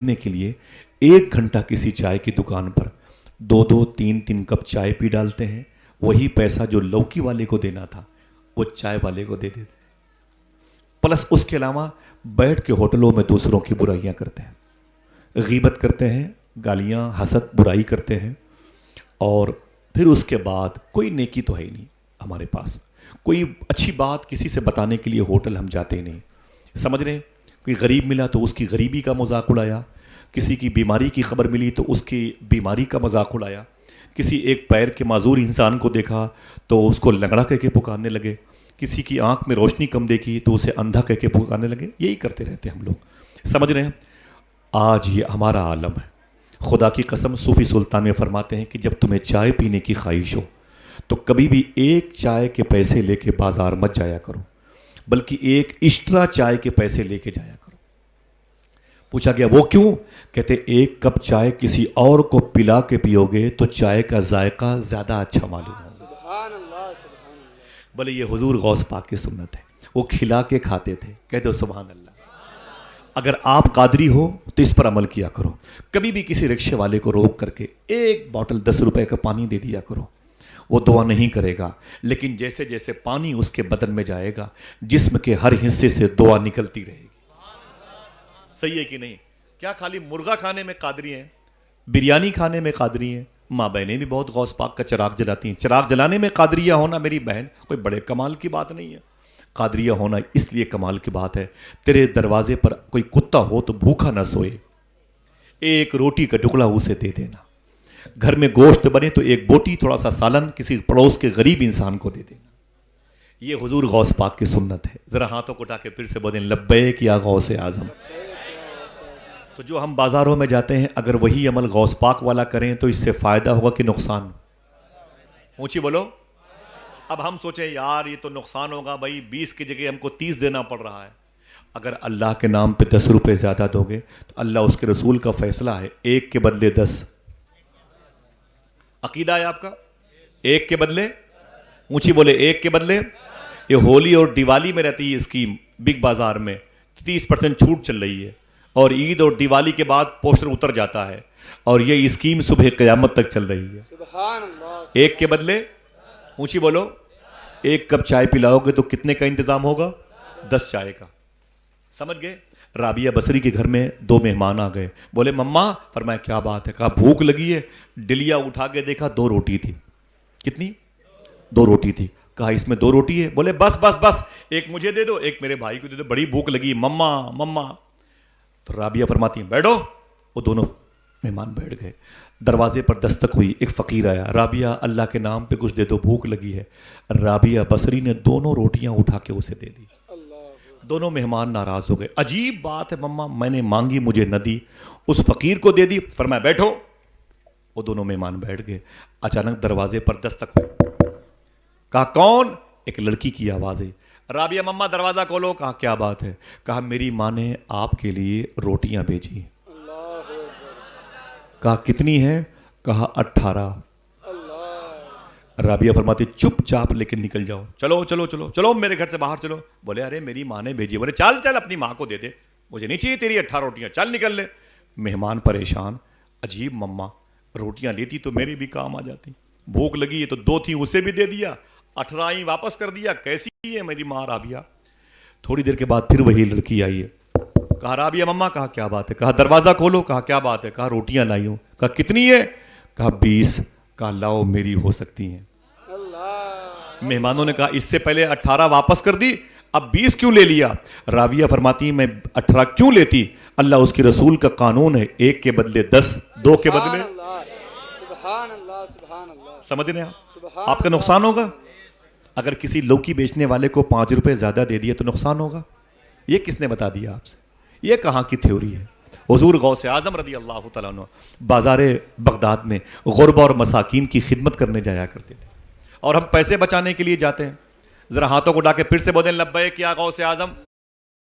ने के लिए 1 घंटा किसी चाय की दुकान पर 2-2, 3-3 कप चाय पी डालते हैं। वही पैसा जो लौकी वाले को देना था वो चाय वाले को दे देते हैं। प्लस उसके अलावा बैठ के होटलों में दूसरों की बुराइयां करते हैं, गीबत करते हैं, गालियां, हसद, बुराई करते हैं। और फिर उसके बाद कोई नेकी तो है ही नहीं हमारे पास, कोई अच्छी बात किसी से बताने के लिए होटल हम जाते ही नहीं। समझ रहे हैं? कोई गरीब मिला तो उसकी गरीबी का मजाक उड़ाया, किसी की बीमारी की खबर मिली तो उसकी बीमारी का मजाक उड़ाया, किसी एक पैर के माजूर इंसान को देखा तो उसको लंगड़ा कह के पुकारने लगे, किसी की आंख में रोशनी कम देखी तो उसे अंधा कह के पुकारने लगे। यही करते रहते हम लोग। समझ रहे हैं? आज ये हमारा आलम है। खुदा की कसम, सूफी सुल्तान में फरमाते हैं कि जब तुम्हें चाय पीने की ख्वाहिश हो तो कभी भी एक चाय के पैसे लेके बाजार मत जाया करो, बल्कि एक एक्स्ट्रा चाय के पैसे लेके जाया करो। पूछा गया वो क्यों? कहते एक कप चाय किसी और को पिला के पियोगे तो चाय का जायका ज्यादा अच्छा मालूम होगा। बोले ये हुजूर गौस पाक की सुन्नत है, वो खिला के खाते थे। कहते हो सुभान अल्लाह। अगर आप कादरी हो तो इस पर अमल किया करो। कभी भी किसी रिक्शे वाले को रोक करके एक बोतल 10 रुपए का पानी दे दिया करो। वो दुआ नहीं करेगा, लेकिन जैसे जैसे पानी उसके बदन में जाएगा जिस्म के हर हिस्से से दुआ निकलती रहेगी। सही है कि नहीं? क्या खाली मुर्गा खाने में कादरी हैं, बिरयानी खाने में कादरी हैं? माँ बहनें भी बहुत गौस पाक का चिराग जलाती हैं। चिराग जलाने में कादरिया होना मेरी बहन कोई बड़े कमाल की बात नहीं है। कादरिया होना इसलिए कमाल की बात है, तेरे दरवाजे पर कोई कुत्ता हो तो भूखा ना सोए, एक रोटी का टुकड़ा उसे दे देना। घर में गोश्त बने तो एक बोटी, थोड़ा सा सालन किसी पड़ोस के गरीब इंसान को दे देना। ये हुजूर गौस पाक की सुन्नत है। जरा हाथों को उठा के फिर से बोलें लब्बैक या गौस आजम। तो जो हम बाजारों में जाते हैं, अगर वही अमल गौस पाक वाला करें तो इससे फायदा होगा कि नुकसान? ऊंची बोलो। अब हम सोचें यार ये तो नुकसान होगा भाई, 20 की जगह हमको 30 देना पड़ रहा है। अगर अल्लाह के नाम पे 10 रुपए ज्यादा दोगे तो अल्लाह उसके रसूल का फैसला है, 1 के बदले 10। अकीदा है आपका? 1 के बदले, ऊंची बोले 1 के बदले। ये होली और दिवाली में रहती है स्कीम, बिग बाजार में 30% छूट चल रही है, और ईद और दिवाली के बाद पोस्टर उतर जाता है, और ये स्कीम सुबह क़यामत तक चल रही है। सुभान अल्लाह। 1 के बदले, ऊंची बोलो, 1 कप चाय पिलाओगे तो कितने का इंतजाम होगा? 10 चाय का। समझ गए? राबिया बसरी के घर में 2 मेहमान आ गए। बोले मम्मा, फरमाया क्या बात है? कहा भूख लगी है। डिलिया उठा के देखा 2 रोटी थी। कितनी? 2 रोटी थी। कहा इसमें 2 रोटी है? बोले बस बस बस, एक मुझे दे दो, एक मेरे भाई को दे दो, बड़ी भूख लगी मम्मा मम्मा। तो राबिया फरमाती बैठो। वो दोनों मेहमान बैठ गए। दरवाजे पर दस्तक हुई, एक फकीर आया। राबिया अल्लाह के नाम पे कुछ दे दो, भूख लगी है। राबिया बसरी ने दोनों रोटियां उठा के उसे दे दी। दोनों मेहमान नाराज हो गए। अजीब बात है मम्मा, मैंने मांगी मुझे न दी, उस फकीर को दे दी। फरमाया बैठो। वो दोनों मेहमान बैठ गए। अचानक दरवाजे पर दस्तक हुई। कहा कौन? एक लड़की की आवाज है। राबिया मम्मा दरवाजा खोलो। कहा क्या बात है? कहा मेरी माँ ने आपके लिए रोटियां भेजी। कहा कितनी है? कहा 18। राबिया फरमाती चुपचाप लेकिन निकल जाओ, चलो चलो चलो चलो मेरे घर से बाहर चलो। बोले अरे मेरी माँ ने भेजी। बोले चल चल अपनी माँ को दे दे, मुझे नहीं चाहिए तेरी 18 रोटियां, चल निकल ले। मेहमान परेशान, अजीब मम्मा रोटियां लेती तो मेरी भी काम आ जाती। भूख लगी है तो 2 थी उसे भी दे दिया, 18 ही वापस कर दिया। कैसी है मेरी माँ राबिया? थोड़ी देर के बाद फिर वही लड़की आई है। कहा राबिया मम्मा। कहा क्या बात है? कहा दरवाजा खोलो। कहा क्या बात है? कहा रोटियां लाई हूं। कहा कितनी है? कहा 20। कहा लाओ मेरी हो सकती हैं। मेहमानों ने कहा इससे पहले 18 वापस कर दी, अब 20 क्यों ले लिया? राबिया फरमाती मैं 18 क्यों लेती? अल्लाह उसके रसूल का कानून है, 1 के बदले 10, 2 के बदले। समझ रहे हैं? आपका नुकसान होगा। अगर किसी लौकी बेचने वाले को 5 रुपए ज्यादा दे दिया तो नुकसान होगा। ये किसने बता दिया आपसे? ये कहाँ की थ्योरी है? हुजूर गौस आजम रदी अल्लाह तआला अन्हु बाजार बगदाद में गुरबा और मसाकीन की खिदमत करने जाया करते थे, और हम पैसे बचाने के लिए जाते हैं। जरा हाथों को उठा के फिर से बोलें लब्बैक या गौस आजम।